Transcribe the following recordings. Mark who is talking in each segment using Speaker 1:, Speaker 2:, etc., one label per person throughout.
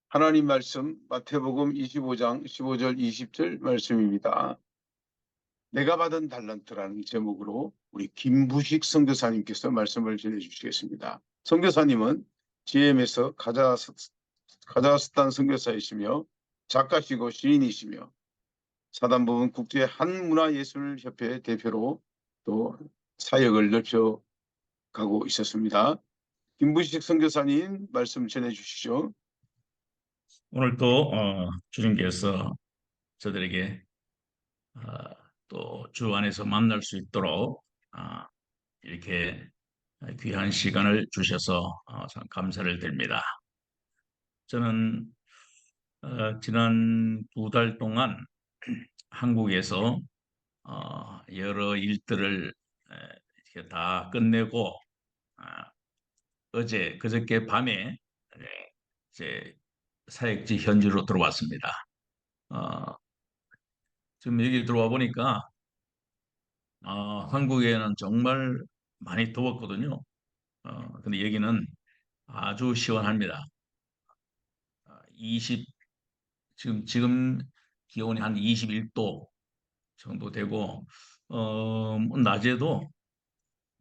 Speaker 1: 하나님 말씀 마태복음 25장 15절 20절 말씀입니다. 내가 받은 달란트라는 제목으로 우리 김부식 선교사님께서 말씀을 전해주시겠습니다. 선교사님은 GM에서 카자흐스탄 선교사이시며 작가시고 시인이시며 사단법인 국제 한문화예술협회 대표로 또 사역을 넓혀가고 있었습니다. 김부식 선교사님 말씀 전해주시죠.
Speaker 2: 오늘 또 주님께서 저들에게 어, 또 주 안에서 만날 수 있도록 어, 이렇게 귀한 시간을 주셔서 참 감사를 드립니다. 저는 지난 2달 동안 한국에서 여러 일들을 이렇게 다 끝내고 아, 그저께 밤에 이제 사역지 현지로 들어왔습니다. 어, 지금 여기 들어와 보니까 한국에는 정말 많이 더웠거든요. 근데 여기는 아주 시원합니다. 20, 지금 기온이 한 21도 정도 되고, 뭐 낮에도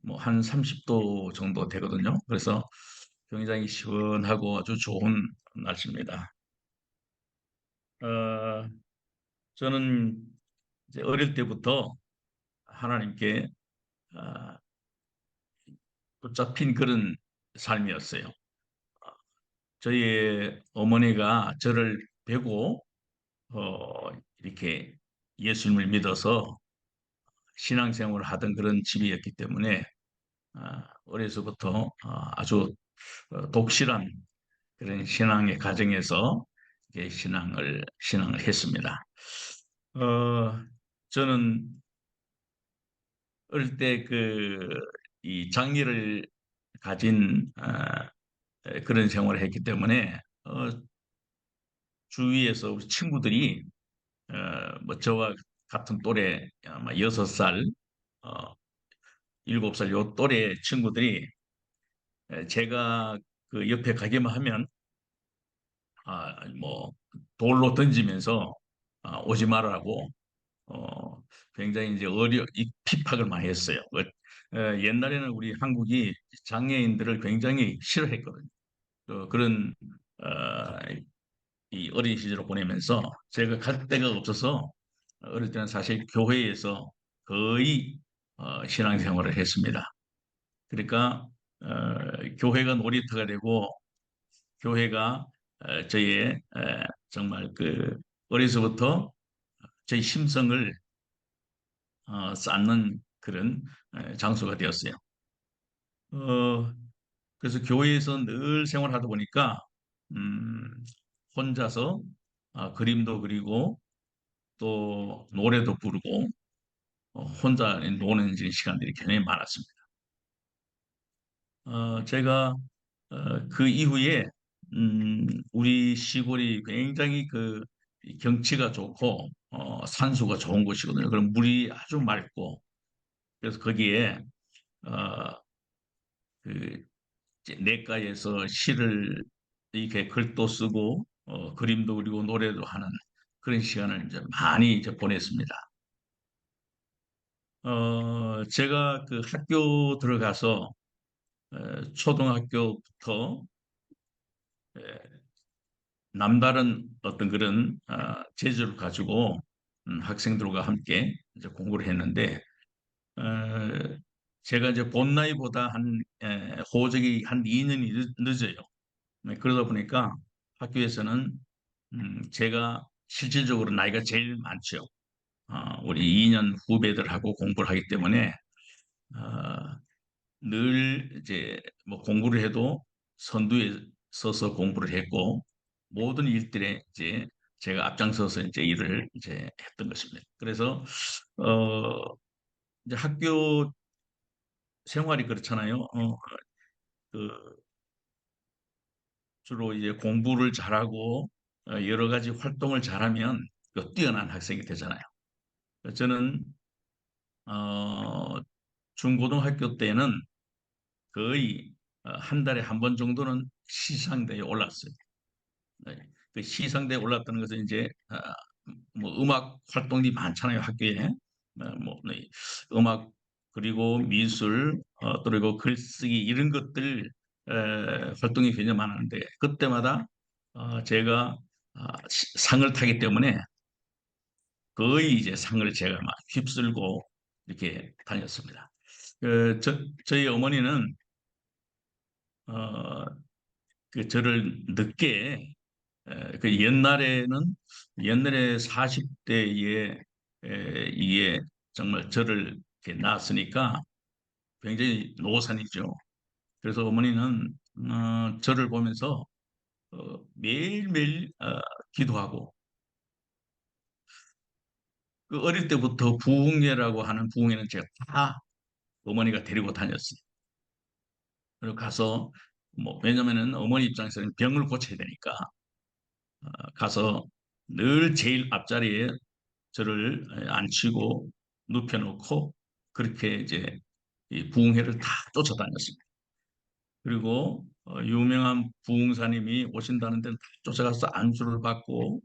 Speaker 2: 뭐 한 30도 정도 되거든요. 그래서 굉장히 시원하고 아주 좋은 날씨입니다. 어, 저는 이제 어릴 때부터 하나님께 어, 붙잡힌 그런 삶이었어요. 저희 어머니가 저를 뵈고 이렇게 예수님을 믿어서 신앙생활을 하던 그런 집이었기 때문에 어려서부터 아주 독실한 그런 신앙의 가정에서 이렇게 신앙을 했습니다. 어, 저는 어릴 때 이 장애를 가진 그런 생활을 했기 때문에 주위에서 우리 친구들이 뭐 저와 같은 또래 아마 6살, 어, 7살 요 또래 친구들이 제가 그 옆에 가기만 하면 뭐 돌로 던지면서 오지 말라고 어, 굉장히 이제 이 핍박을 많이 했어요. 옛날에는 우리 한국이 장애인들을 굉장히 싫어했거든요. 그런 어, 이 어린 시절을 보내면서 제가 갈 데가 없어서 어릴 때는 사실 교회에서 거의 신앙생활을 했습니다. 그러니까 교회가 놀이터가 되고 교회가 저의 정말 그 어려서부터 저희 심성을 쌓는 그런 장소가 되었어요. 어, 그래서 교회에서 늘 생활하다 보니까 음, 혼자서 그림도 그리고 또 노래도 부르고 혼자 노는 시간들이 굉장히 많았습니다. 제가 그 이후에 우리 시골이 굉장히 이 경치가 좋고 산수가 좋은 곳이거든요. 그럼 물이 아주 맑고 그래서 거기에 어, 그 이제 내과에서 시를 이렇게 글도 쓰고 그림도 그리고 노래도 하는 그런 시간을 이제 많이 이제 보냈습니다. 제가 그 학교 들어가서 초등학교부터 에, 남다른 어떤 그런 재주를 가지고 학생들과 함께 이제 공부를 했는데 어, 제가 이제 본 나이보다 호적이 한 2년이 늦어요. 네, 그러다 보니까 학교에서는 제가 실질적으로 나이가 제일 많죠. 우리 2년 후배들하고 공부를 하기 때문에 어, 늘 이제 뭐 공부를 해도 선두에 서서 공부를 했고 모든 일들에 이제 제가 앞장서서 이제 일을 이제 했던 것입니다. 그래서 어 이제 학교 생활이 그렇잖아요. 그 주로 이제 공부를 잘하고 여러 가지 활동을 잘하면 그 뛰어난 학생이 되잖아요. 저는 어 중고등학교 때는 거의 한 달에 한 번 정도는 시상대에 올랐어요. 네. 그 시상대에 올랐다는 것은 이제 뭐 음악 활동이 많잖아요, 학교에. 뭐 네, 음악 그리고 미술 그리고 글쓰기 이런 것들 활동이 굉장히 많았는데 그때마다 제가 상을 타기 때문에 거의 이제 상을 제가 막 휩쓸고 이렇게 다녔습니다. 저희 어머니는 어, 그 저를 늦게 그 옛날에 40대에 이게 정말 저를 이렇게 낳았으니까 굉장히 노산이죠. 그래서 어머니는 저를 보면서 매일매일 기도하고 그 어릴 때부터 부흥회라고 하는 부흥회는 제가 다 어머니가 데리고 다녔어요. 그리고 가서 뭐 왜냐면은 어머니 입장에서는 병을 고쳐야 되니까 가서 늘 제일 앞자리에 저를 앉히고 눕혀놓고 그렇게 이제 이 부흥회를 다 쫓아다녔습니다. 그리고 유명한 부흥사님이 오신다는 데는 다 쫓아가서 안수를 받고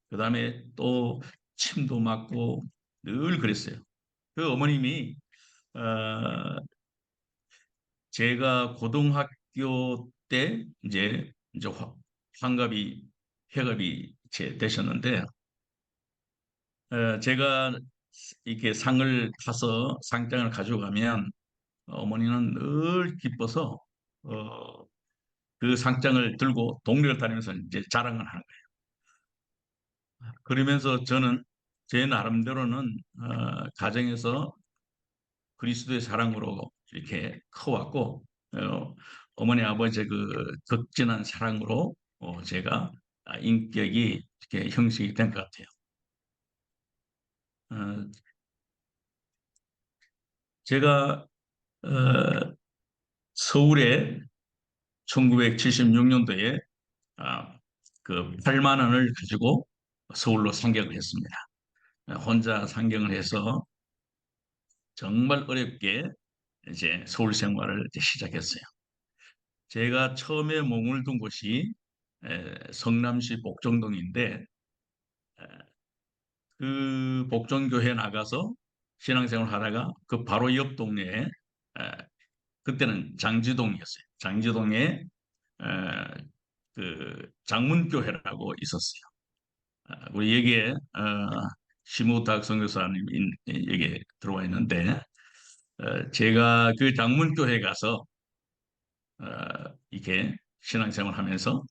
Speaker 2: 그다음에 또 침도 맞고 늘 그랬어요. 그 어머님이 어, 제가 고등학교 때 이제 환갑이 회갑이 되셨는데 제가 이렇게 상을 타서 상장을 가져가면 어머니는 늘 기뻐서 어, 그 상장을 들고 동네를 다니면서 이제 자랑을 하는 거예요. 그러면서 저는 제 나름대로는 가정에서 그리스도의 사랑으로 이렇게 커왔고 어머니 아버지의 그 극진한 사랑으로 제가 인격이 이렇게 형성이 된 것 같아요. 어, 제가 서울에 1976년도에 그 8만 원을 가지고 서울로 상경을 했습니다. 혼자 상경을 해서 정말 어렵게 이제 서울 생활을 이제 시작했어요. 제가 처음에 몸을 둔 곳이 성남시 복정동인데 그 복정교회 나가서 신앙생활 하다가 그 바로 옆 동네에 그때는 장지동이었어요. 장지동에 그 장문교회라고 있었어요. 우리 여기에 심우탁 선교사님 여기에 들어와 있는데 제가 그 장문교회 가서 이렇게 신앙생활 하면서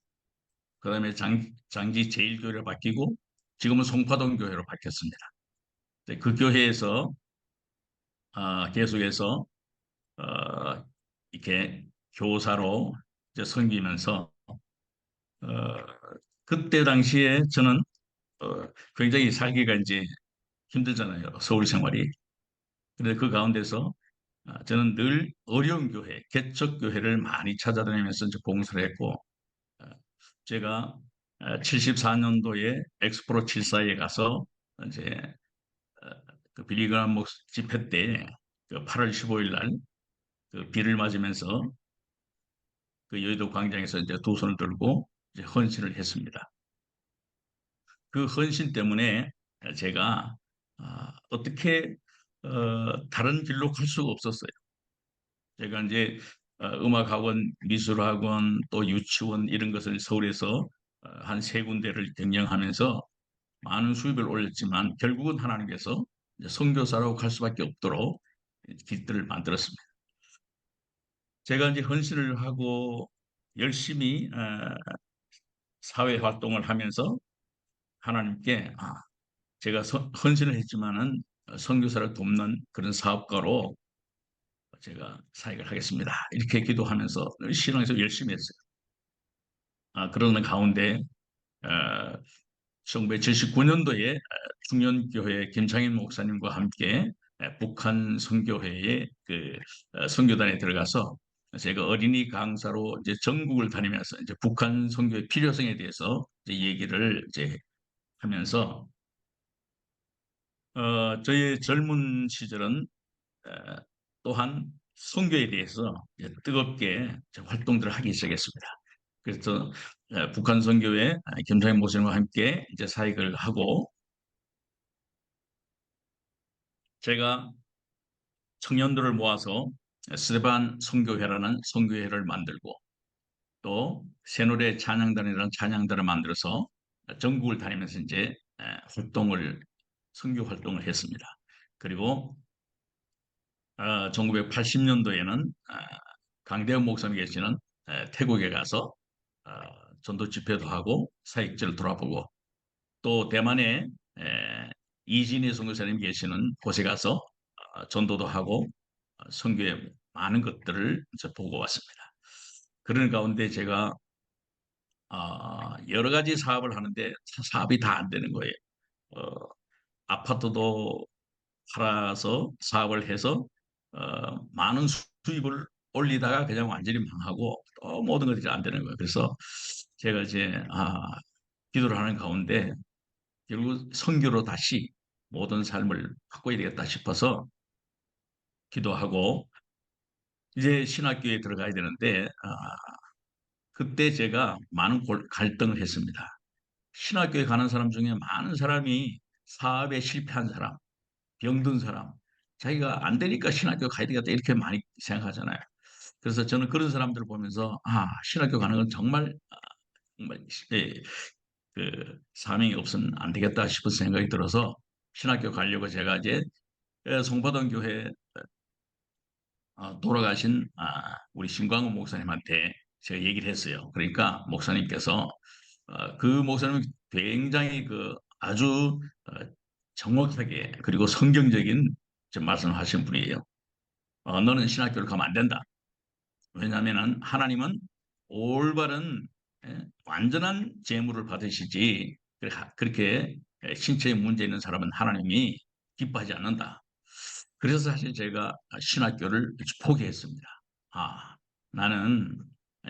Speaker 2: 그다음에 장지 제일교회로 바뀌고 지금은 송파동 교회로 바뀌었습니다. 그 교회에서 계속해서 어, 이렇게 교사로 이제 섬기면서 어, 그때 당시에 저는 굉장히 살기가 이제 힘들잖아요. 서울 생활이. 그런데 그 가운데서 저는 늘 어려운 교회, 개척 교회를 많이 찾아다니면서 이제 봉사를 했고 어, 제가 74년도에 엑스프로 74에 가서 이제 어, 그 빌리그람 목 집회 때그 8월 15일 날 그 비를 맞으면서 그 여의도 광장에서 이제 두 손을 들고 이제 헌신을 했습니다. 그 헌신 때문에 제가 어떻게 다른 길로 갈 수가 없었어요. 제가 이제 음악학원, 미술학원, 또 유치원 이런 것을 서울에서 한 세 군데를 경영하면서 많은 수입을 올렸지만 결국은 하나님께서 이제 선교사로 갈 수밖에 없도록 길들을 만들었습니다. 제가 이제 헌신을 하고 열심히 사회 활동을 하면서 하나님께 제가 헌신을 했지만은 선교사를 돕는 그런 사업가로 제가 사역을 하겠습니다. 이렇게 기도하면서 신앙에서 열심히 했어요. 그러는 가운데 어, 1979년도에 충현교회 김창인 목사님과 함께 북한 선교회의 그 선교단에 들어가서 제가 어린이 강사로 이제 전국을 다니면서 이제 북한 선교의 필요성에 대해서 이제 얘기를 이제 하면서 저의 젊은 시절은 어, 또한 선교에 대해서 이제 뜨겁게 활동들을 하기 시작했습니다. 그래서 북한 선교회 김장현 목사님과 함께 이제 사역을 하고 제가 청년들을 모아서 스데반 선교회라는 선교회를 만들고 또 새노래 찬양단이라는 찬양단을 만들어서 전국을 다니면서 이제 활동을 선교 활동을 했습니다. 그리고 1980년도에는 강대현 목사님 계시는 태국에 가서 어, 전도 집회도 하고 사역지를 돌아보고 또 대만에 이진희 선교사님 계시는 곳에 가서 전도도 하고 선교의 많은 것들을 이제 보고 왔습니다. 그런 가운데 제가 여러 가지 사업을 하는데 사업이 다 안 되는 거예요. 어, 아파트도 팔아서 사업을 해서 많은 수입을 올리다가 그냥 완전히 망하고 또 모든 것들이 안 되는 거예요. 그래서 제가 이제 기도를 하는 가운데 결국 선교로 다시 모든 삶을 바꿔야 되겠다 싶어서 기도하고 이제 신학교에 들어가야 되는데 그때 제가 많은 갈등을 했습니다. 신학교에 가는 사람 중에 많은 사람이 사업에 실패한 사람, 병든 사람, 자기가 안 되니까 신학교 가야 되겠다 이렇게 많이 생각하잖아요. 그래서 저는 그런 사람들을 보면서 신학교 가는 건 정말 예, 그 사명이 없으면 안 되겠다 싶은 생각이 들어서 신학교 가려고 제가 이제 송파동 교회 돌아가신 우리 신광훈 목사님한테 제가 얘기를 했어요. 그러니까 목사님께서 그 목사님은 굉장히 그 아주 정확하게 그리고 성경적인 말씀을 하신 분이에요. 너는 신학교를 가면 안 된다. 왜냐하면 하나님은 올바른 완전한 재물을 받으시지 그렇게 신체에 문제 있는 사람은 하나님이 기뻐하지 않는다. 그래서 사실 제가 신학교를 포기했습니다. 아, 나는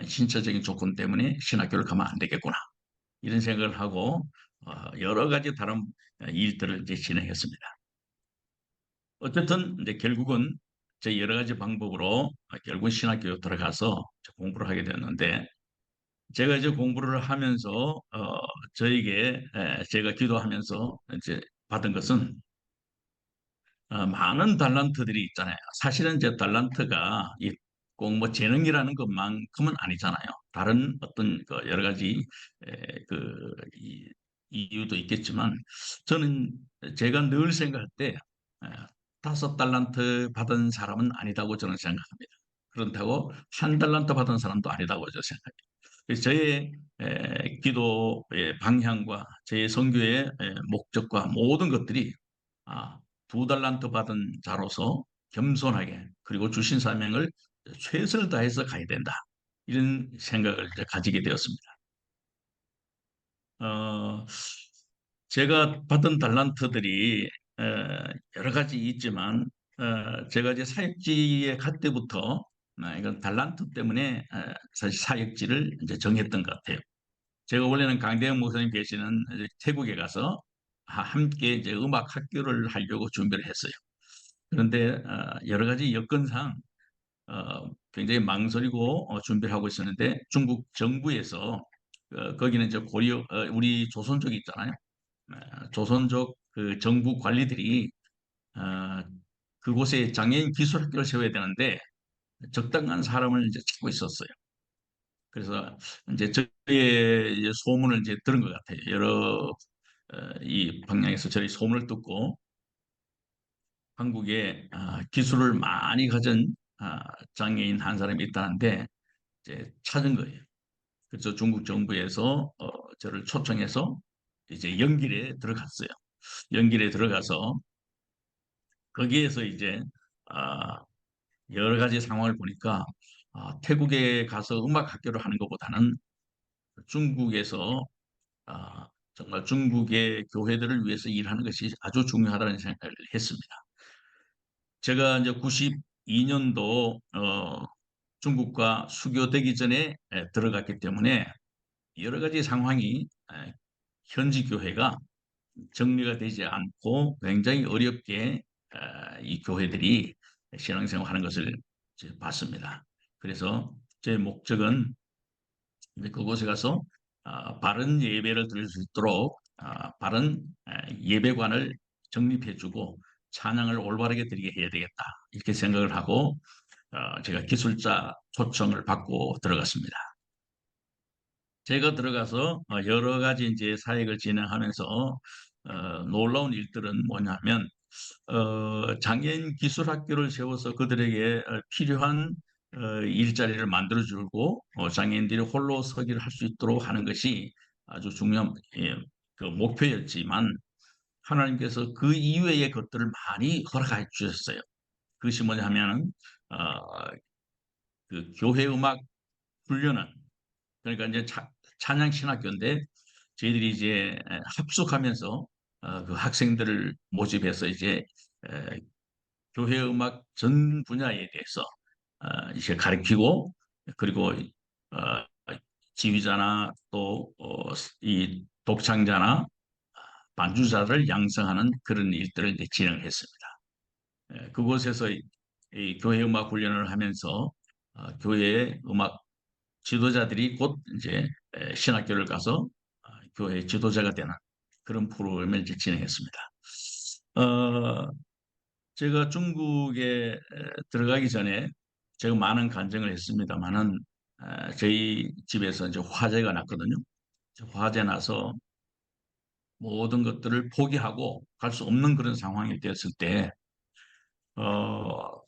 Speaker 2: 신체적인 조건 때문에 신학교를 가면 안 되겠구나. 이런 생각을 하고 여러 가지 다른 일들을 이제 진행했습니다. 어쨌든 이제 결국은 제 여러 가지 방법으로 결국 신학교에 들어가서 공부를 하게 되었는데 제가 이제 공부를 하면서 저에게 제가 기도하면서 이제 받은 것은 많은 달란트들이 있잖아요. 사실은 제 달란트가 꼭 뭐 재능이라는 것만큼은 아니잖아요. 다른 어떤 그 여러 가지 이유도 있겠지만 저는 제가 늘 생각할 때 에, 5달란트 받은 사람은 아니다고 저는 생각합니다. 그렇다고 1달란트 받은 사람도 아니다고 저는 생각합니다. 그래서 저의 기도의 방향과 저의 선교의 목적과 모든 것들이 아, 2달란트 받은 자로서 겸손하게 그리고 주신 사명을 최선을 다해서 가야 된다. 이런 생각을 이제 가지게 되었습니다. 어, 제가 받은 달란트들이 어, 여러 가지 있지만 제가 이제 사역지에 갈 때부터 이건 달란트 때문에 사실 사역지를 이제 정했던 것 같아요. 제가 원래는 강대영 목사님 계시는 이제 태국에 가서 함께 이제 음악 학교를 하려고 준비를 했어요. 그런데 여러 가지 여건상 굉장히 망설이고 준비를 하고 있었는데 중국 정부에서 거기는 이제 고려 우리 조선족 있잖아요. 조선족 그 정부 관리들이 어, 그곳에 장애인 기술학교를 세워야 되는데 적당한 사람을 이제 찾고 있었어요. 그래서 이제 저의 이제 소문을 이제 들은 것 같아요. 여러 이 방향에서 저희 소문을 듣고 한국에 기술을 많이 가진 장애인 한 사람이 있다는데 이제 찾은 거예요. 그래서 중국 정부에서 저를 초청해서 이제 연길에 들어갔어요. 연길에 들어가서 거기에서 이제 아, 여러 가지 상황을 보니까 태국에 가서 음악 학교를 하는 것보다는 중국에서 정말 중국의 교회들을 위해서 일하는 것이 아주 중요하다는 생각을 했습니다. 제가 이제 92년도 중국과 수교되기 전에 들어갔기 때문에 여러 가지 상황이 현지 교회가 정리가 되지 않고 굉장히 어렵게 이 교회들이 신앙생활하는 것을 이제 봤습니다. 그래서 제 목적은 이제 그곳에 가서 바른 예배를 드릴 수 있도록 바른 예배관을 정립해주고 찬양을 올바르게 드리게 해야 되겠다. 이렇게 생각을 하고 제가 기술자 초청을 받고 들어갔습니다. 제가 들어가서 여러 가지 이제 사역을 진행하면서 놀라운 일들은 뭐냐면 장애인 기술학교를 세워서 그들에게 필요한 일자리를 만들어주고 장애인들이 홀로 서기를 할 수 있도록 하는 것이 아주 중요한 그 목표였지만 하나님께서 그 이외의 것들을 많이 허락해 주셨어요. 그것이 뭐냐면은 그 교회 음악 훈련은 그러니까 이제 찬양 신학교인데 저희들이 이제 합숙하면서 그 학생들을 모집해서 이제 에, 교회 음악 전 분야에 대해서 이제 가르치고 그리고 어, 지휘자나 또 이 독창자나 반주자를 양성하는 그런 일들을 이제 진행했습니다. 그곳에서 이 교회 음악 훈련을 하면서 교회의 음악 지도자들이 곧 이제 신학교를 가서 교회 지도자가 되는 그런 프로그램을 이제 진행했습니다. 어, 제가 중국에 들어가기 전에 제가 많은 간증을 했습니다만은 저희 집에서 이제 화재가 났거든요. 화재 나서 모든 것들을 포기하고 갈 수 없는 그런 상황이 되었을 때 어,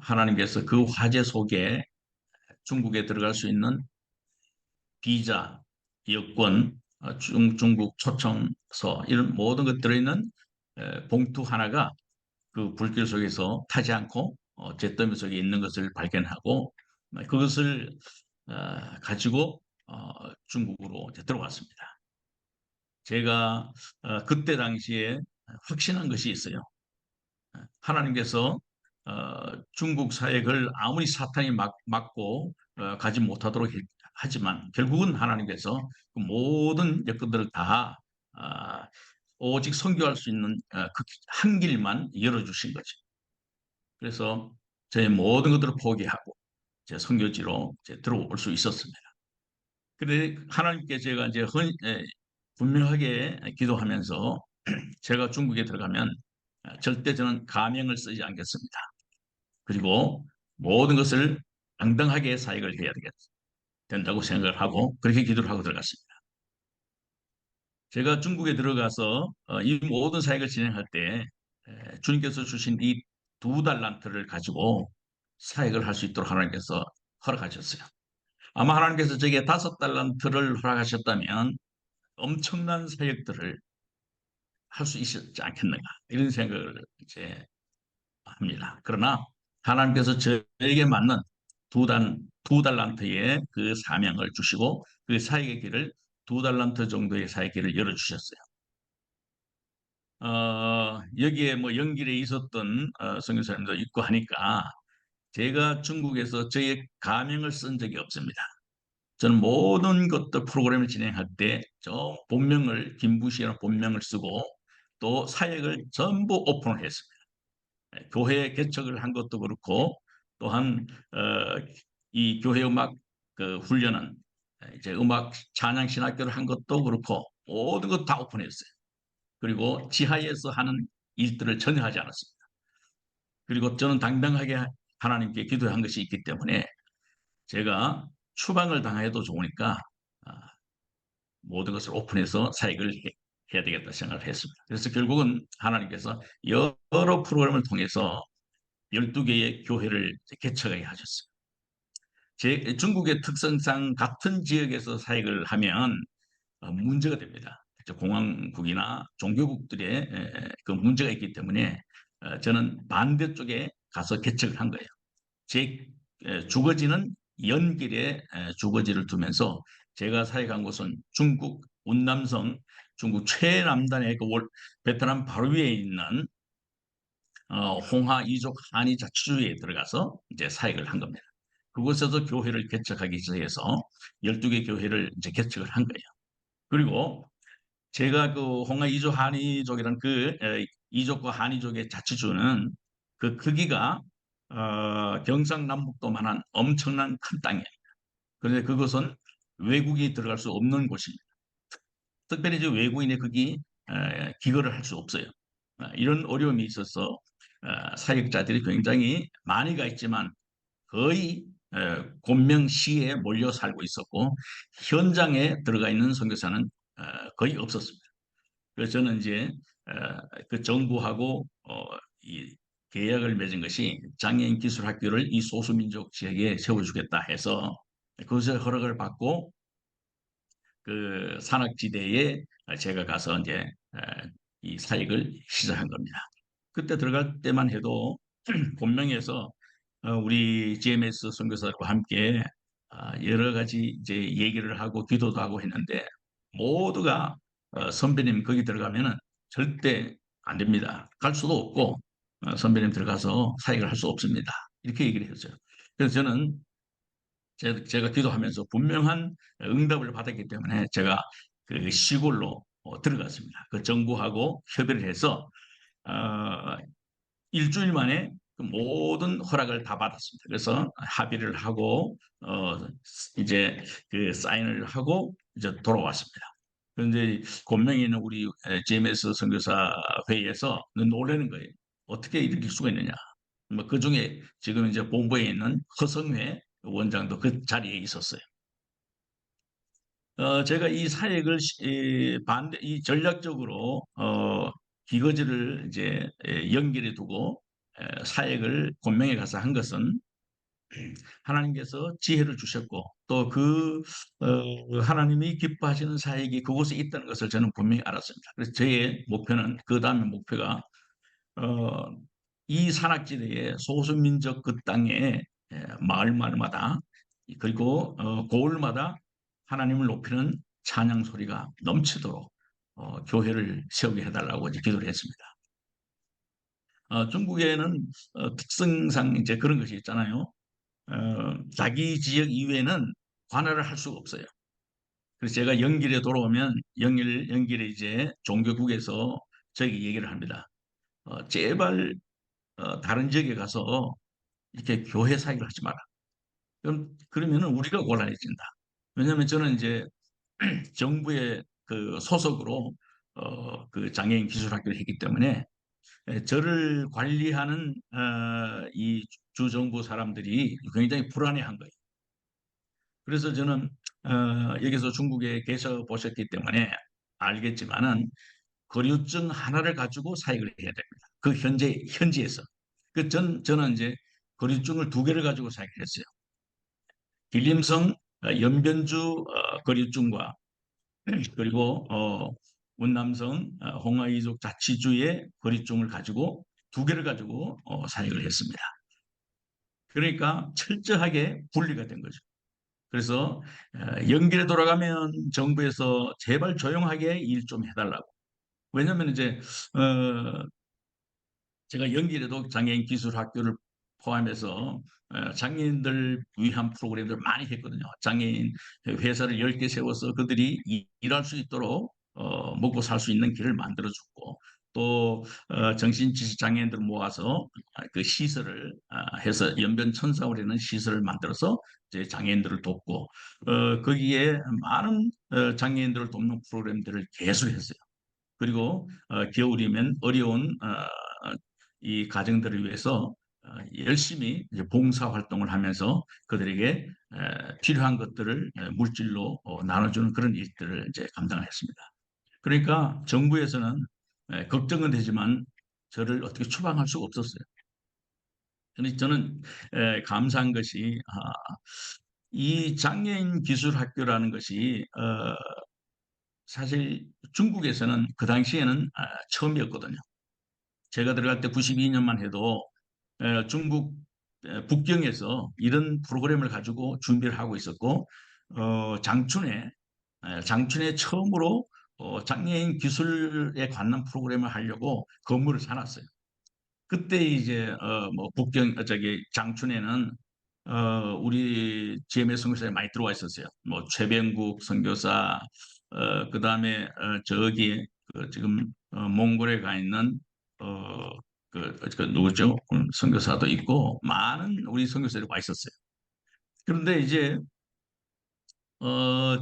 Speaker 2: 하나님께서 그 화재 속에 중국에 들어갈 수 있는 비자, 여권, 중국 초청서 이런 모든 것 들어있는 봉투 하나가 그 불길 속에서 타지 않고 잿더미 속에 있는 것을 발견하고 그것을 가지고 중국으로 이제 들어왔습니다. 제가 그때 당시에 확신한 것이 있어요. 하나님께서 중국 사역을 아무리 사탄이 막고 가지 못하도록 하지만 결국은 하나님께서 그 모든 여건들을 다 어, 오직 선교할 수 있는 그 한 길만 열어주신 거죠. 그래서 제 모든 것들을 포기하고 제 선교지로 이제 들어올 수 있었습니다. 그런데 하나님께 제가 이제 분명하게 기도하면서 제가 중국에 들어가면 절대 저는 가명을 쓰지 않겠습니다. 그리고 모든 것을 당당하게 사역을 해야 된다고 생각을 하고 그렇게 기도를 하고 들어갔습니다. 제가 중국에 들어가서 이 모든 사역을 진행할 때 주님께서 주신 이 2달란트를 가지고 사역을 할 수 있도록 하나님께서 허락하셨어요. 아마 하나님께서 제게 5달란트를 허락하셨다면 엄청난 사역들을 할 수 있었지 않겠는가 이런 생각을 이제 합니다. 그러나 하나님께서 저에게 맞는 두 달란트의 그 사명을 주시고 그 사역의 길을 2달란트 정도의 사역의 길을 열어주셨어요. 여기에 뭐 연길에 있었던 선교사님도 있고 하니까 제가 중국에서 저의 가명을 쓴 적이 없습니다. 저는 모든 것들 프로그램을 진행할 때 저 본명을 김부시라는 본명을 쓰고 또 사역을 전부 오픈을 했습니다. 교회 개척을 한 것도 그렇고 또한 이 교회 음악 그 훈련은 이제 음악 찬양 신학교를 한 것도 그렇고 모든 것 다 오픈했어요. 그리고 지하에서 하는 일들을 전혀 하지 않았습니다. 그리고 저는 당당하게 하나님께 기도한 것이 있기 때문에 제가 추방을 당해도 좋으니까 아, 모든 것을 오픈해서 사역을 해야 되겠다 생각을 했습니다. 그래서 결국은 하나님께서 여러 프로그램을 통해서 12개의 교회를 개척하게 하셨어요. 중국의 특성상 같은 지역에서 사역을 하면 문제가 됩니다. 공화국이나 종교국들의 그 문제가 있기 때문에 저는 반대쪽에 가서 개척을 한 거예요. 제 주거지는 연길에 주거지를 두면서 제가 사역한 곳은 중국 운남성 중국 최남단의 그 베트남 바로 위에 있는 홍하 이족 한의 자치주에 들어가서 이제 사역을 한 겁니다. 그곳에서 교회를 개척하기 위해서 12개 교회를 이제 개척을 한 거예요. 그리고 제가 그 홍하 이족 한의족이라는 그 이족과 한의족의 자치주는 그 크기가 경상남북도만한 엄청난 큰 땅이에요. 그런데 그것은 외국이 들어갈 수 없는 곳입니다. 특별히 이제 외국인의 거기 기거를 할 수 없어요. 이런 어려움이 있어서 사역자들이 굉장히 많이 가 있지만 거의 곤명시에 몰려 살고 있었고 현장에 들어가 있는 선교사는 거의 없었습니다. 그래서 저는 이제 그 정부하고 이 계약을 맺은 것이 장애인 기술학교를 이 소수민족 지역에 세워주겠다 해서 그것을 허락을 받고 그 산악지대에 제가 가서 이제 이 사역을 시작한 겁니다. 그때 들어갈 때만 해도 본명에서 우리 GMS 선교사들과 함께 여러 가지 이제 얘기를 하고 기도도 하고 했는데 모두가 선배님 거기 들어가면은 절대 안 됩니다. 갈 수도 없고 선배님 들어가서 사역을 할 수 없습니다. 이렇게 얘기를 했어요. 그래서 저는 제가 기도하면서 분명한 응답을 받았기 때문에 제가 그 시골로 들어갔습니다. 그 정부하고 협의를 해서 어, 일주일 만에 그 모든 허락을 다 받았습니다. 그래서 합의를 하고 이제 그 사인을 하고 이제 돌아왔습니다. 그런데 권명이 있는 우리 GMS 선교사 회의에서 놀라는 거예요. 어떻게 이럴 수가 있느냐. 뭐 그중에 지금 이제 본부에 있는 허성회 원장도 그 자리에 있었어요. 제가 이 사역을 이 전략적으로 기거지를 이제 연결해 두고 사역을 권명에 가서 한 것은 하나님께서 지혜를 주셨고 또 그 하나님이 기뻐하시는 사역이 그곳에 있다는 것을 저는 분명히 알았습니다. 그래서 저의 목표는 그 다음에 목표가 어, 이 산악지대의 소수민족 그 땅에 마을마다 그리고 고을마다 하나님을 높이는 찬양 소리가 넘치도록 교회를 세우게 해달라고 이제 기도를 했습니다. 중국에는 특성상 이제 그런 것이 있잖아요. 자기 지역 이외에는 관할을 할 수가 없어요. 그래서 제가 영길에 돌아오면 영길에 이제 종교국에서 저에게 얘기를 합니다. 제발 다른 지역에 가서 이렇게 교회 사역을 하지 마라. 그러면은 우리가 곤란해진다. 왜냐하면 저는 이제 정부의 그 소속으로 그 장애인 기술학교를 했기 때문에 저를 관리하는 이 주정부 사람들이 굉장히 불안해한 거예요. 그래서 저는 여기서 중국에 계셔 보셨기 때문에 알겠지만은 거류증 하나를 가지고 사역을 해야 됩니다. 그 현지에서. 저는 이제 거류증을 두 개를 가지고 사역을 했어요. 길림성 연변주 거류증과 그리고 운남성 홍화이족 자치주의 거류증을 가지고 두 개를 가지고 사역을 했습니다. 그러니까 철저하게 분리가 된 거죠. 그래서 연길에 돌아가면 정부에서 제발 조용하게 일 좀 해달라고. 왜냐하면 이제 어, 제가 연길에도 장애인 기술학교를 포함해서 장애인들 위한 프로그램들 많이 했거든요. 장애인 회사를 10개 세워서 그들이 일할 수 있도록 먹고 살 수 있는 길을 만들어주고 또 정신지식 장애인들 모아서 그 시설을 해서 연변천사원이라는 시설을 만들어서 이제 장애인들을 돕고 거기에 많은 장애인들을 돕는 프로그램들을 계속했어요. 그리고 겨울이면 어려운 이 가정들을 위해서 열심히 이제 봉사 활동을 하면서 그들에게 필요한 것들을 물질로 나눠주는 그런 일들을 이제 감당을 했습니다. 그러니까 정부에서는 걱정은 되지만 저를 어떻게 추방할 수가 없었어요. 그런데 저는 감사한 것이 이 장애인 기술학교라는 것이 사실 중국에서는 그 당시에는 처음이었거든요. 제가 들어갈 때 92년만 해도 중국 북경에서 이런 프로그램을 가지고 준비를 하고 있었고 장춘에 처음으로 장애인 기술에 관한 프로그램을 하려고 건물을 사놨어요. 그때 이제 뭐 북경 저기 장춘에는 우리 GMS 선교사에 많이 들어와 있었어요. 뭐 최병국 선교사 그다음에 저기 지금 몽골에 가 있는 그 누구죠? 선교사도 있고 많은 우리 선교사들이 와 있었어요. 그런데 이제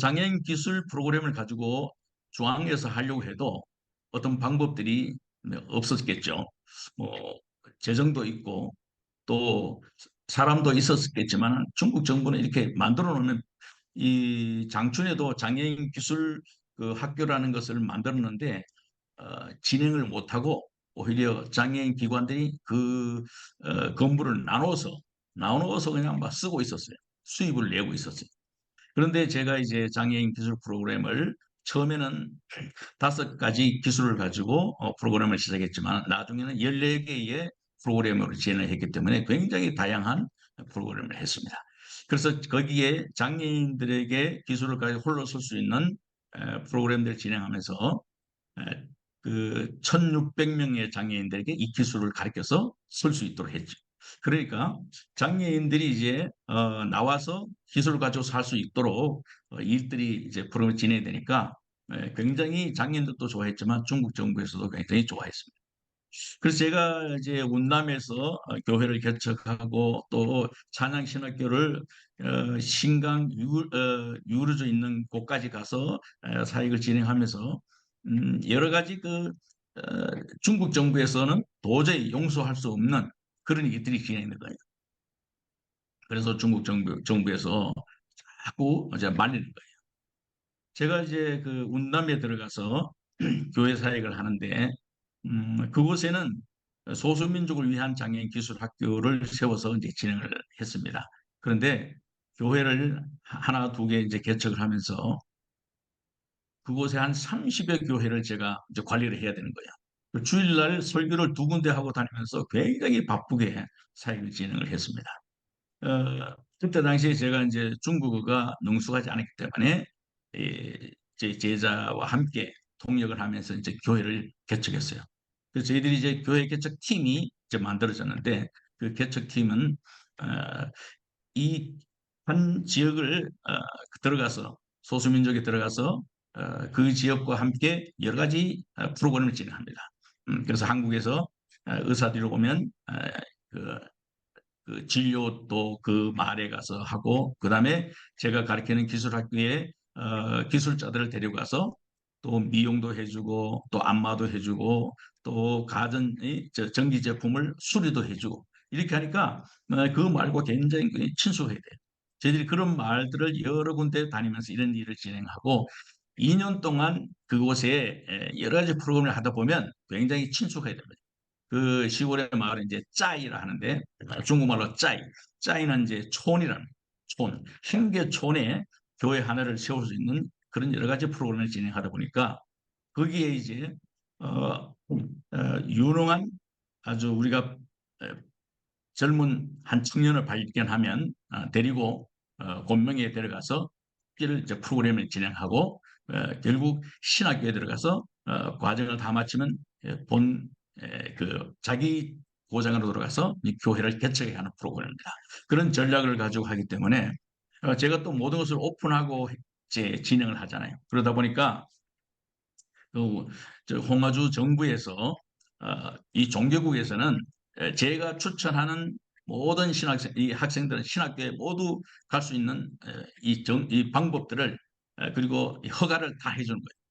Speaker 2: 장애인 기술 프로그램을 가지고 중앙에서 하려고 해도 어떤 방법들이 없었겠죠. 뭐 재정도 있고 또 사람도 있었겠지만 중국 정부는 이렇게 만들어 놓으면 이 장춘에도 장애인 기술 그 학교라는 것을 만들었는데 진행을 못하고 오히려 장애인 기관들이 그 건물을 나눠서 그냥 막 쓰고 있었어요. 수입을 내고 있었어요. 그런데 제가 이제 장애인 기술 프로그램을 처음에는 5가지 기술을 가지고 프로그램을 시작했지만 나중에는 14개의 프로그램으로 진행을 했기 때문에 굉장히 다양한 프로그램을 했습니다. 그래서 거기에 장애인들에게 기술을 가지고 홀로 설 수 있는 프로그램들을 진행하면서 에, 그 1600명의 장애인들에게 이 기술을 가르쳐서 쓸 수 있도록 했죠. 그러니까 장애인들이 이제 나와서 기술을 가지고 살 수 있도록 일들이 이제 프로그램이 진행이 되니까 굉장히 장애인들도 좋아했지만 중국 정부에서도 굉장히 좋아했습니다. 그래서 제가 이제 운남에서 교회를 개척하고 또 찬양신학교를 신강 유울어져 있는 곳까지 가서 사역을 진행하면서 여러 가지 어, 중국 정부에서는 도저히 용서할 수 없는 그런 일들이 진행된 거예요. 그래서 중국 정부에서 자꾸 이제 말리는 거예요. 제가 이제 그 운남에 들어가서 교회 사역을 하는데 그곳에는 소수민족을 위한 장애인 기술 학교를 세워서 이제 진행을 했습니다. 그런데 교회를 하나, 두 개 이제 개척을 하면서 그곳에 한 30여 교회를 제가 이제 관리를 해야 되는 거예요. 그 주일날 설교를 2군데 하고 다니면서 굉장히 바쁘게 사역을 진행을 했습니다. 그때 당시에 제가 이제 중국어가 능숙하지 않았기 때문에 제 제자와 함께 통역을 하면서 이제 교회를 개척했어요. 그래서 저희들이 이제 교회 개척 팀이 이제 만들어졌는데 그 개척 팀은 어, 이 한 지역을 들어가서 소수민족에 들어가서 그 지역과 함께 여러 가지 프로그램을 진행합니다. 그래서 한국에서 의사들이 오면 그 진료도 그 말에 가서 하고 그다음에 제가 가르치는 기술학교에 기술자들을 데려가서 또 미용도 해주고 또 안마도 해주고 또 가전의 전기 제품을 수리도 해주고 이렇게 하니까 그 말과 굉장히 친숙해야 돼요. 저희들이 그런 말들을 여러 군데 다니면서 이런 일을 진행하고 2년 동안 그곳에 여러 가지 프로그램을 하다 보면 굉장히 친숙해야 됩니다. 그 시골의 말은 이제 짜이라 하는데 중국말로 짜이. 짜이는 이제 촌이라는 촌. hin계촌에 교회 하나를 세울 수 있는 그런 여러 가지 프로그램을 진행하다 보니까 거기에 이제 유능한 아주 우리가 젊은 한 청년을 발견하면 데리고 곤명에 들어가서 이제 프로그램을 진행하고 결국 신학교에 들어가서 과정을 다 마치면 본 자기 고장으로 들어가서 이 교회를 개척해야 하는 프로그램입니다. 그런 전략을 가지고 하기 때문에 제가 또 모든 것을 오픈하고 이제 진행을 하잖아요. 그러다 보니까 저 홍아주 정부에서 이 종교국에서는 제가 추천하는 모든 이 학생들은 신학교에 모두 갈 수 있는 이 방법들을 그리고 이 허가를 다 해주는 거예요.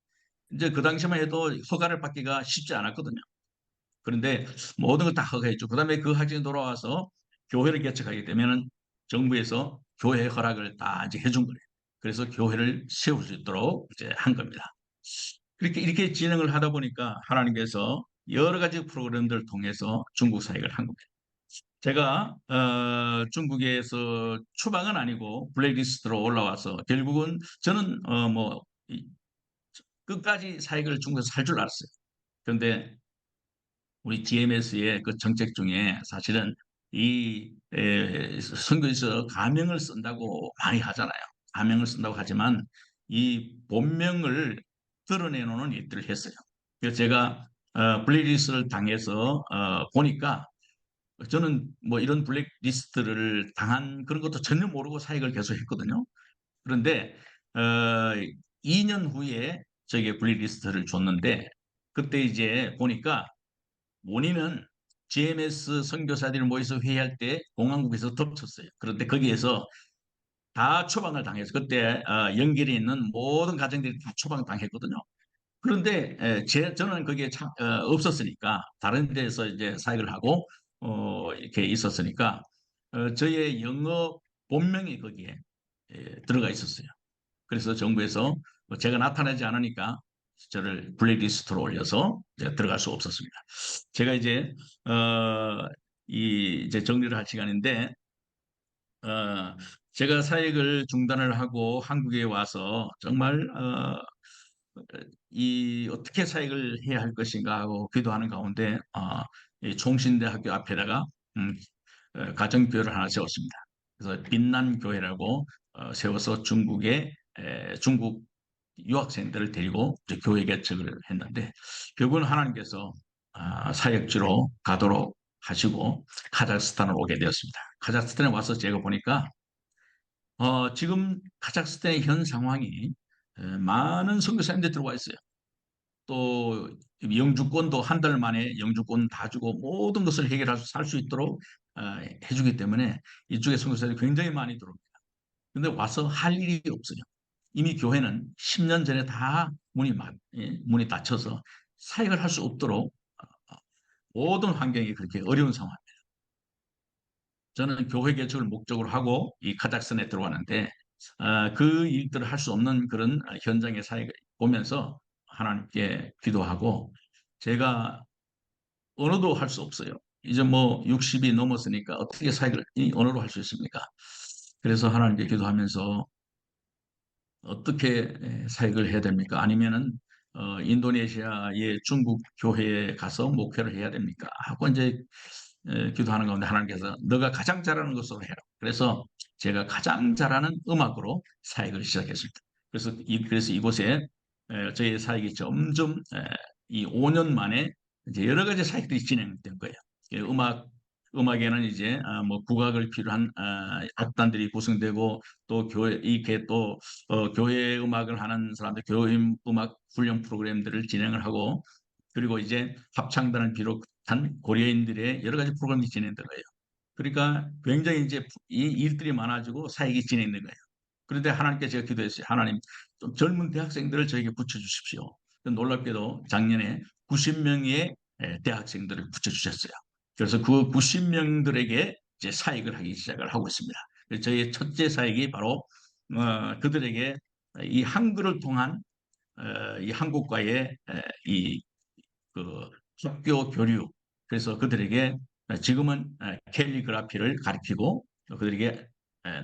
Speaker 2: 이제 그 당시만 해도 허가를 받기가 쉽지 않았거든요. 그런데 모든 걸 다 허가해주고 그다음에 그 학생이 돌아와서 교회를 개척하게 되면은 정부에서 교회 허락을 다 이제 해준 거예요. 그래서 교회를 세울 수 있도록 이제 한 겁니다. 이렇게 진행을 하다 보니까 하나님께서 여러 가지 프로그램들을 통해서 중국 사역을 한 겁니다. 제가 중국에서 추방은 아니고 블랙리스트로 올라와서 결국은 저는 끝까지 사역을 중국에서 살 줄 알았어요. 그런데 우리 GMS의 그 정책 중에 사실은 이 선교에서 가명을 쓴다고 많이 하잖아요. 가명을 쓴다고 하지만 이 본명을 드러내놓는 일들을 했어요. 그래서 제가 블랙리스트를 당해서 보니까 저는 뭐 이런 블랙리스트를 당한 그런 것도 전혀 모르고 사역을 계속 했거든요. 그런데 2년 후에 저에게 블랙리스트를 줬는데 그때 이제 보니까 원인은 GMS 선교사들이 모여서 회의할 때 공항국에서 덮쳤어요. 그런데 거기에서 다 처방을 당해서 그때 연결이 있는 모든 가정들이 다 처방 당했거든요. 그런데 저는 그게 참, 없었으니까 다른 데서 이제 사역을 하고 이렇게 있었으니까 저의 영어 본명이 거기에 들어가 있었어요. 그래서 정부에서 제가 나타나지 않으니까 저를 블랙리스트로 올려서 이제 들어갈 수 없었습니다. 제가 이제 이제 정리를 할 시간인데 제가 사역을 중단을 하고 한국에 와서 정말 이 어떻게 사역을 해야 할 것인가 하고 기도하는 가운데 이 총신대학교 앞에다가 음, 가정교회를 하나 세웠습니다. 그래서 빛난 교회라고 세워서 중국 유학생들을 데리고 이제 교회 개척을 했는데 결국은 하나님께서 사역지로 가도록 하시고 카자흐스탄을 오게 되었습니다. 카자흐스탄에 와서 제가 보니까 지금 카자흐스탄의 현 상황이 많은 선교사님들이 들어와 있어요. 또 영주권도 한 달 만에 영주권 다 주고 모든 것을 해결할 수 있도록 해주기 때문에 이쪽에 선교사들이 굉장히 많이 들어옵니다. 근데 와서 할 일이 없어요. 이미 교회는 10년 전에 다 문이 닫혀서 사역을 할 수 없도록 모든 환경이 그렇게 어려운 상황. 저는 교회 개척을 목적으로 하고 이 카자흐스탄에 들어왔는데 그 일들을 할 수 없는 그런 현장의 사역을 보면서 하나님께 기도하고 제가 언어도 할 수 없어요. 이제 뭐 60이 넘었으니까 어떻게 사역을 이 언어로 할 수 있습니까? 그래서 하나님께 기도하면서 어떻게 사역을 해야 됩니까? 아니면은 인도네시아의 중국 교회에 가서 목회를 해야 됩니까? 하고 이제 기도하는 가운데 하나님께서 너가 가장 잘하는 것으로 해라. 그래서 제가 가장 잘하는 음악으로 사역을 시작했습니다. 그래서 이곳에 저의 사역이 점점 이 5년 만에 이제 여러 가지 사역들이 진행된 거예요. 음악에는 이제 뭐 국악을 필요한 악단들이 구성되고 또 교회 음악을 하는 사람들 교회 음악 훈련 프로그램들을 진행을 하고 그리고 이제 합창단을 비롯한 고려인들의 여러 가지 프로그램이 진행된 거예요. 그러니까 굉장히 이제 이 일들이 많아지고 사역이 진행된 거예요. 그런데 하나님께 제가 기도했어요. 하나님, 좀 젊은 대학생들을 저에게 붙여주십시오. 놀랍게도 작년에 90명의 대학생들을 붙여주셨어요. 그래서 그 90명들에게 이제 사역을 하기 시작을 하고 있습니다. 그래서 저희 첫째 사역이 바로 그들에게 이 한글을 통한 이 한국과의 이그 학교 교류 그래서 그들에게 지금은 캘리그라피를 가르치고 그들에게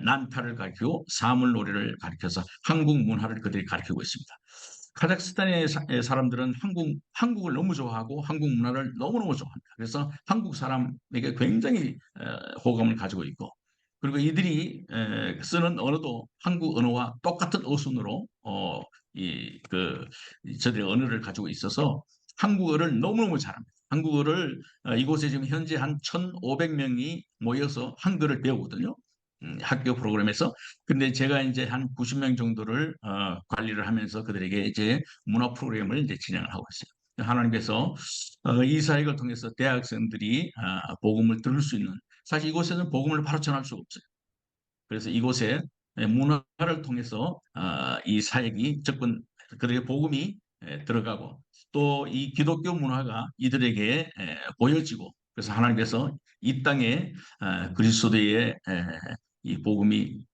Speaker 2: 난타를 가르치고 사물놀이를 가르쳐서 한국 문화를 그들이 가르치고 있습니다. 카자흐스탄의 사람들은 한국을 너무 좋아하고 한국 문화를 너무너무 좋아합니다. 그래서 한국 사람에게 굉장히 호감을 가지고 있고 그리고 이들이 쓰는 언어도 한국 언어와 똑같은 어순으로 저들의 언어를 가지고 있어서 한국어를 너무너무 잘합니다. 한국어를 이곳에 지금 현재 한 1,500명이 모여서 한글을 배우거든요. 학교 프로그램에서. 근데 제가 이제 한 90명 정도를 관리를 하면서 그들에게 이제 문화 프로그램을 이제 진행을 하고 있어요. 하나님께서 이 사역을 통해서 대학생들이 복음을 들을 수 있는 사실 이곳에는 복음을 바로 전할 수가 없어요. 그래서 이곳에 문화를 통해서 이 사역이 그들의 복음이 들어가고 또 이 기독교 문화가 이들에게 보여지고 그래서 하나님께서 이 땅에 그리스도의 이 복음이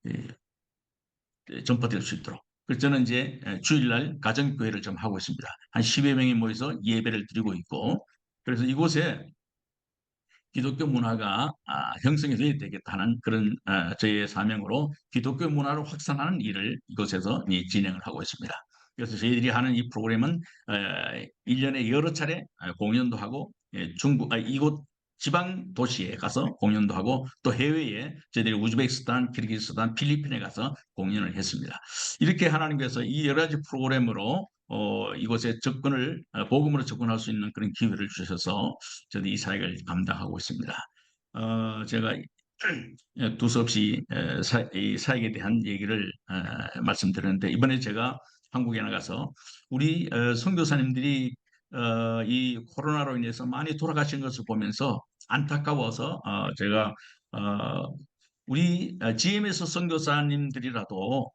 Speaker 2: 전파될 수 있도록 그래서 저는 이제 주일날 가정교회를 좀 하고 있습니다. 한 10여 명이 모여서 예배를 드리고 있고 그래서 이곳에 기독교 문화가 형성이 되어야 되겠다는 그런 저희의 사명으로 기독교 문화를 확산하는 일을 이곳에서 진행을 하고 있습니다. 그래서 저희들이 하는 이 프로그램은 1년에 여러 차례 공연도 하고 이곳 지방 도시에 가서 공연도 하고 또 해외에 저희들이 우즈베키스탄, 키르기스탄, 필리핀에 가서 공연을 했습니다. 이렇게 하나님께서 이 여러 가지 프로그램으로 이곳에 복음으로 접근할 수 있는 그런 기회를 주셔서 저도 이 사역을 감당하고 있습니다. 제가 두서없이 이 사역에 대한 얘기를 말씀드렸는데 이번에 제가 한국에 나가서 우리 선교사님들이 이 코로나로 인해서 많이 돌아가신 것을 보면서 안타까워서 제가 우리 GMS 선교사님들이라도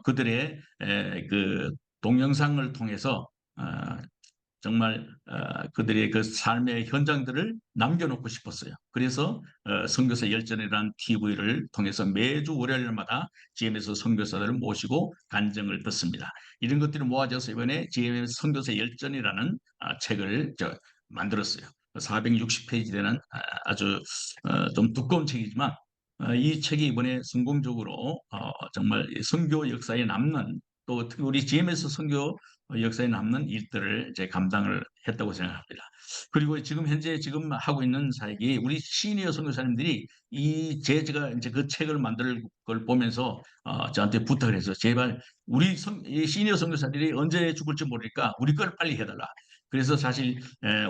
Speaker 2: 그들의 그 동영상을 통해서 정말 그들의 그 삶의 현장들을 남겨놓고 싶었어요. 그래서 선교사 열전이라는 TV를 통해서 매주 월요일마다 GMS 선교사들을 모시고 간증을 듣습니다. 이런 것들이 모아져서 이번에 GMS 선교사 열전이라는 책을 만들었어요. 460페이지 되는 아주 좀 두꺼운 책이지만 이 책이 이번에 성공적으로 정말 선교 역사에 남는 또 특히 우리 GMS 선교 역사에 남는 일들을 이제 감당을 했다고 생각합니다. 그리고 지금 현재 지금 하고 있는 사역이 우리 시니어 선교사님들이 제가 이제 그 책을 만들 걸 보면서 저한테 부탁을 해서 제발 이 시니어 선교사들이 언제 죽을지 모르니까 우리 걸 빨리 해달라. 그래서 사실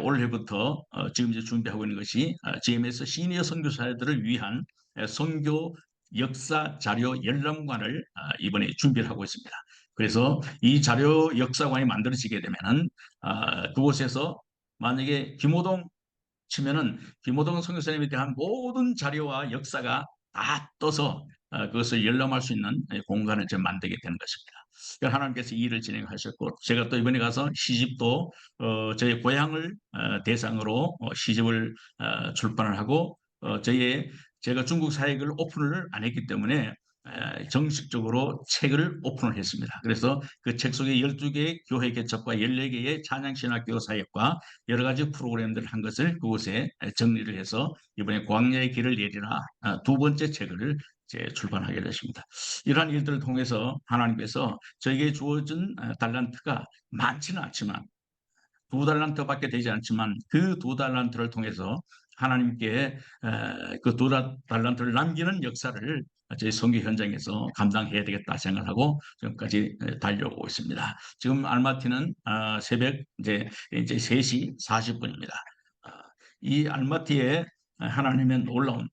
Speaker 2: 올해부터 지금 이제 준비하고 있는 것이 GMS 시니어 선교사들을 위한 선교 역사 자료 열람관을 이번에 준비를 하고 있습니다. 그래서 이 자료 역사관이 만들어지게 되면은 그곳에서 만약에 김호동 치면은 김호동 선교사님에 대한 모든 자료와 역사가 다 떠서 그것을 열람할 수 있는 공간을 좀 만들게 되는 것입니다. 그러니까 하나님께서 이 일을 진행하셨고 제가 또 이번에 가서 시집도 저희 고향을 대상으로 시집을 출판을 하고 제가 중국 사역을 오픈을 안 했기 때문에 정식적으로 책을 오픈을 했습니다. 그래서 그 책 속에 12개의 교회 개척과 14개의 찬양신학교 사역과 여러 가지 프로그램들을 한 것을 그곳에 정리를 해서 이번에 광야의 길을 내리라 두 번째 책을 출판하게 됐습니다. 이러한 일들을 통해서 하나님께서 저에게 주어진 달란트가 많지는 않지만 두 달란트밖에 되지 않지만 그 두 달란트를 통해서 하나님께 그 두 달란트를 남기는 역사를 저희 선교 현장에서 감당해야 되겠다 생각하고 지금까지 달려오고 있습니다. 지금 알마티는 새벽 이제 3시 40분입니다. 이 알마티에 하나님의 놀라운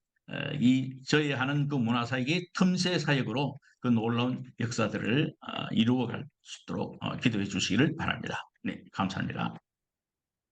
Speaker 2: 이 저희 하는 그 문화사역이 틈새 사역으로 그 놀라운 역사들을 이루어갈 수 있도록 기도해 주시기를 바랍니다. 네, 감사합니다.